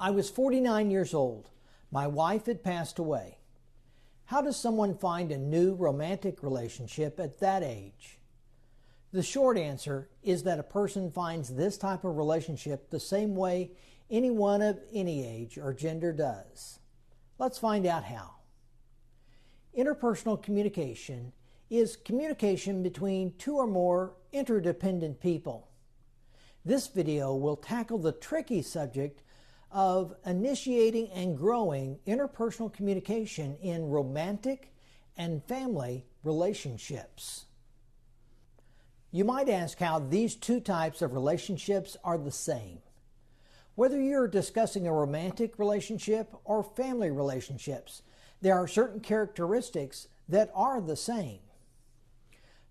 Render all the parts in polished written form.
I was 49 years old. My wife had passed away. How does someone find a new romantic relationship at that age? The short answer is that a person finds this type of relationship the same way anyone of any age or gender does. Let's find out how. Interpersonal communication is communication between two or more interdependent people. This video will tackle the tricky subject of initiating and growing interpersonal communication in romantic and family relationships. You might ask how these two types of relationships are the same. Whether you're discussing a romantic relationship or family relationships, there are certain characteristics that are the same.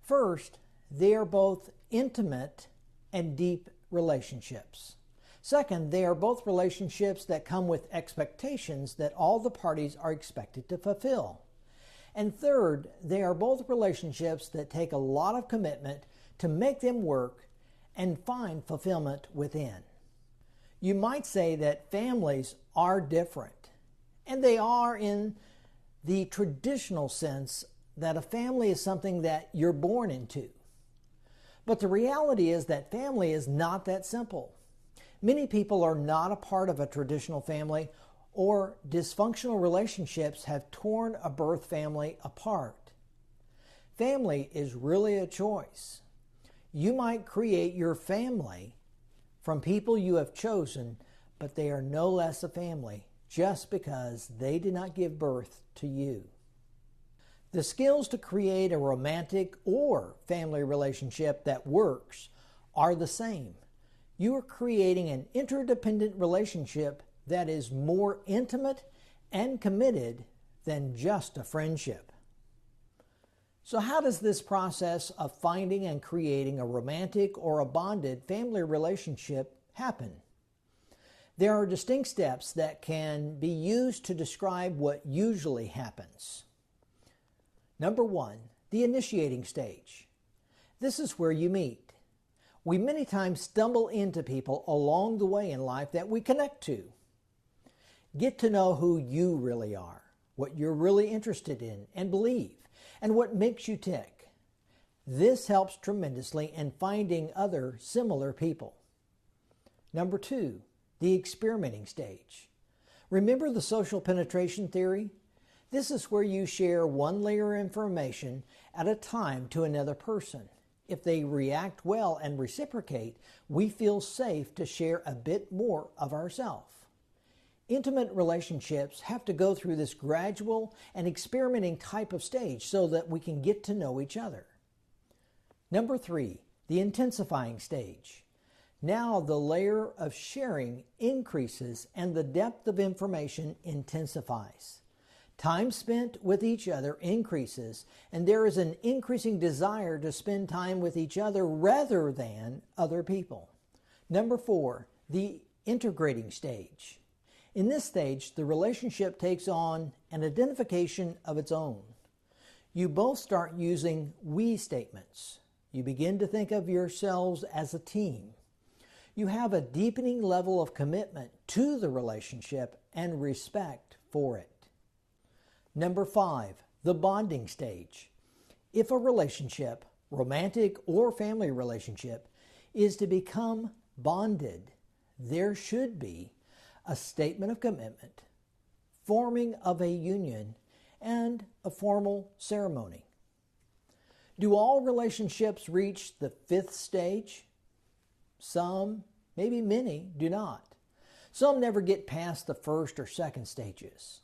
First, they are both intimate and deep relationships. Second, they are both relationships that come with expectations that all the parties are expected to fulfill. And third, they are both relationships that take a lot of commitment to make them work and find fulfillment within. You might say that families are different, and they are in the traditional sense that a family is something that you're born into. But the reality is that family is not that simple. Many people are not a part of a traditional family, or dysfunctional relationships have torn a birth family apart. Family is really a choice. You might create your family from people you have chosen, but they are no less a family just because they did not give birth to you. The skills to create a romantic or family relationship that works are the same. You are creating an interdependent relationship that is more intimate and committed than just a friendship. So how does this process of finding and creating a romantic or a bonded family relationship happen? There are distinct steps that can be used to describe what usually happens. Number one, the initiating stage. This is where you meet. We many times stumble into people along the way in life that we connect to. Get to know who you really are, what you're really interested in and believe, and what makes you tick. This helps tremendously in finding other similar people. Number two, the experimenting stage. Remember the social penetration theory? This is where you share one layer of information at a time to another person. If they react well and reciprocate, we feel safe to share a bit more of ourselves. Intimate relationships have to go through this gradual and experimenting type of stage so that we can get to know each other. Number three, the intensifying stage. Now the layer of sharing increases and the depth of information intensifies. Time spent with each other increases, and there is an increasing desire to spend time with each other rather than other people. Number four, the integrating stage. In this stage, the relationship takes on an identification of its own. You both start using we statements. You begin to think of yourselves as a team. You have a deepening level of commitment to the relationship and respect for it. Number five, the bonding stage. If a relationship, romantic or family relationship, is to become bonded, there should be a statement of commitment, forming of a union, and a formal ceremony. Do all relationships reach the fifth stage? Some, maybe many, do not. Some never get past the first or second stages.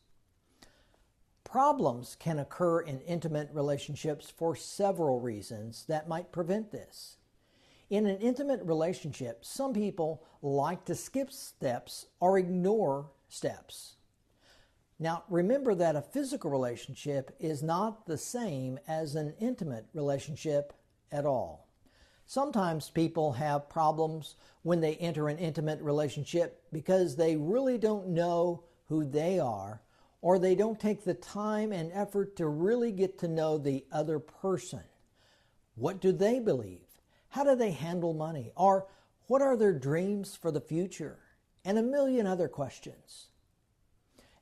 Problems can occur in intimate relationships for several reasons that might prevent this. In an intimate relationship, some people like to skip steps or ignore steps. Now, remember that a physical relationship is not the same as an intimate relationship at all. Sometimes people have problems when they enter an intimate relationship because they really don't know who they are, or they don't take the time and effort to really get to know the other person. What do they believe? How do they handle money? Or what are their dreams for the future? and a million other questions.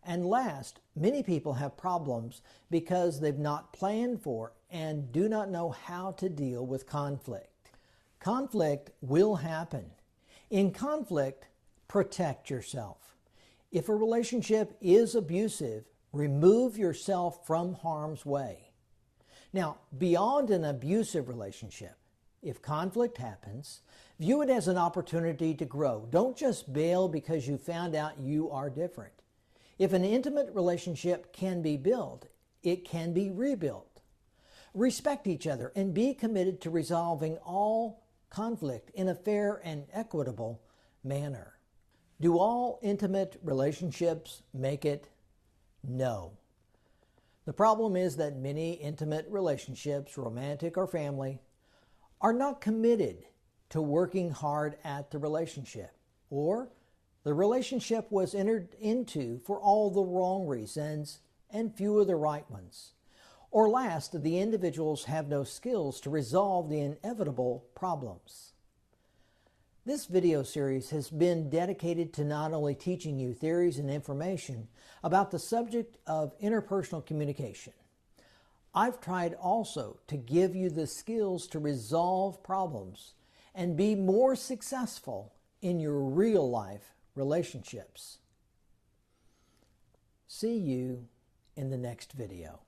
And last, many people have problems because they've not planned for and do not know how to deal with conflict. Conflict will happen. In conflict, protect yourself. If a relationship is abusive, remove yourself from harm's way. Now, beyond an abusive relationship, if conflict happens, view it as an opportunity to grow. Don't just bail because you found out you are different. If an intimate relationship can be built, it can be rebuilt. Respect each other and be committed to resolving all conflict in a fair and equitable manner. Do all intimate relationships make it? No. The problem is that many intimate relationships, romantic or family, are not committed to working hard at the relationship, or the relationship was entered into for all the wrong reasons and few of the right ones. Or last, the individuals have no skills to resolve the inevitable problems. This video series has been dedicated to not only teaching you theories and information about the subject of interpersonal communication. I've tried also to give you the skills to resolve problems and be more successful in your real life relationships. See you in the next video.